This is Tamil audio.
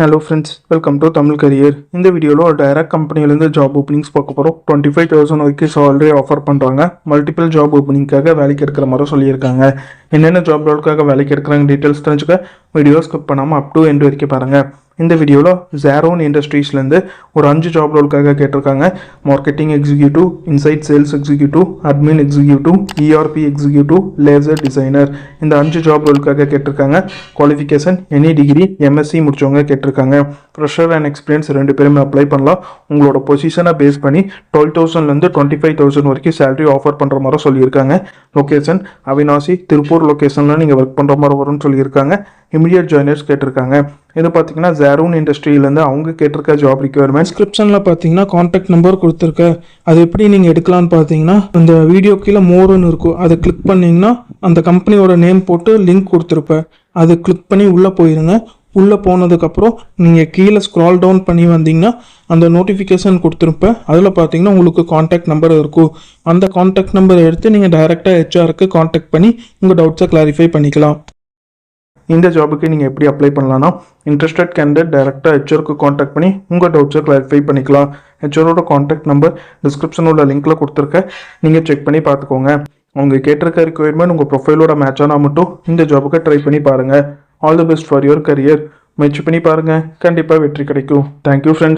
Hello friends, welcome to Tamil career. இந்த வீடியோவில் ஒரு டைரக்ட் கம்பெனிலேருந்து ஜாப் ஓப்பனிங்ஸ் பார்க்க போகிறோம். 25,000 வரைக்கும் சாலரி ஆஃபர் பண்ணுறாங்க. மல்டிபிள் ஜாப் ஓப்பனிங்காக வேலைக்கு எடுக்கிற மாதிரி சொல்லியிருக்காங்க. என்னென்ன ஜாப் ரோலுக்காக வேலைக்கு எடுக்கிறாங்க டீட்டெயில்ஸ் தெரிஞ்சுக்க வீடியோ ஸ்கிப் பண்ணாமல் அப் டு எண்ட் வரைக்கும் பாருங்கள். இந்த வீடியோவில் ஜேரோன் இண்டஸ்ட்ரீஸ்லேருந்து ஒரு 5 ஜாப் ரோலுக்காக கேட்டிருக்காங்க. Marketing executive, inside sales executive, admin executive, ERP executive, laser designer. இந்த 5 ஜாப் ரோலுக்காக கேட்டிருக்காங்க. குவாலிஃபிகேஷன் எனி டிகிரி, எம்எஸ்சி முடிச்சவங்க கேட்டிருக்காங்க. ஃப்ரெஷர் அண்ட் எக்ஸ்பீரியன்ஸ் 2 பேருமே அப்ளை பண்ணலாம். உங்களோட பொசிஷனை பேஸ் பண்ணி 12,000லேருந்து 25,000 வரைக்கும் சேலரி ஆஃபர் பண்ணுற மாதிரி சொல்லியிருக்காங்க. லொக்கேஷன் அவினாசி, திருப்பூர் லொக்கேஷனில் நீங்கள் ஒர்க் பண்ணுற மாதிரி வரும்னு சொல்லியிருக்காங்க. இமீடியட் ஜாயினர்ஸ் கேட்டிருக்காங்க. இது பார்த்தீங்கன்னா ஜேரோன் இண்டஸ்ட்ரியிலேருந்து அவங்க கேட்டிருக்க ஜாப் ரிக்யர்மெண்ட். டிஸ்கிரிப்ஷனில் பார்த்தீங்கன்னா கான்டாக்ட் நம்பர் கொடுத்துருக்க. அது எப்படி நீங்கள் எடுக்கலான்னு பார்த்தீங்கன்னா அந்த வீடியோ கீழே மோர்னு இருக்கும், அதை கிளிக் பண்ணிங்கன்னா அந்த கம்பெனியோட நேம் போட்டு லிங்க் கொடுத்துருப்பேன். அதை கிளிக் பண்ணி உள்ளே போயிருங்க. உள்ளே போனதுக்கப்புறம் நீங்கள் கீழே ஸ்க்ரால் டவுன் பண்ணி வந்தீங்கன்னா அந்த நோட்டிஃபிகேஷன் கொடுத்துருப்பேன். அதில் பார்த்தீங்கன்னா உங்களுக்கு கான்டாக்ட் நம்பர் இருக்கும். அந்த கான்டாக்ட் நம்பரை எடுத்து நீங்கள் டைரெக்டாக ஹெச்ஆருக்கு கான்டாக்ட் பண்ணி உங்கள் டவுட்ஸை கிளாரிஃபை பண்ணிக்கலாம். இந்த ஜாபுக்கு நீங்கள் எப்படி அப்ளை பண்ணலாம்னா, இன்ட்ரெஸ்டட் கேண்டிடேட் டைரெக்டாக ஹெச்ஆருக்கு கான்டாக்ட் பண்ணி உங்கள் டவுட்ஸை கிளாரிஃபை பண்ணிக்கலாம். ஹெச்ஆரோட கான்டாக்ட் நம்பர் டிஸ்கிரிப்ஷனோட லிங்க்கில் கொடுத்துருக்கேன், நீங்கள் செக் பண்ணி பார்த்துக்கோங்க. அவங்க கேட்டிருக்க ரிக்வயர்மெண்ட் உங்கள் ப்ரொஃபைலோட மேட்ச் ஆனால் மட்டும் இந்த ஜாபுக்கு ட்ரை பண்ணி பாருங்கள். All the best for your career. முயற்சி பண்ணி பாருங்கள், கண்டிப்பாக வெற்றி கிடைக்கும். Thank you friends.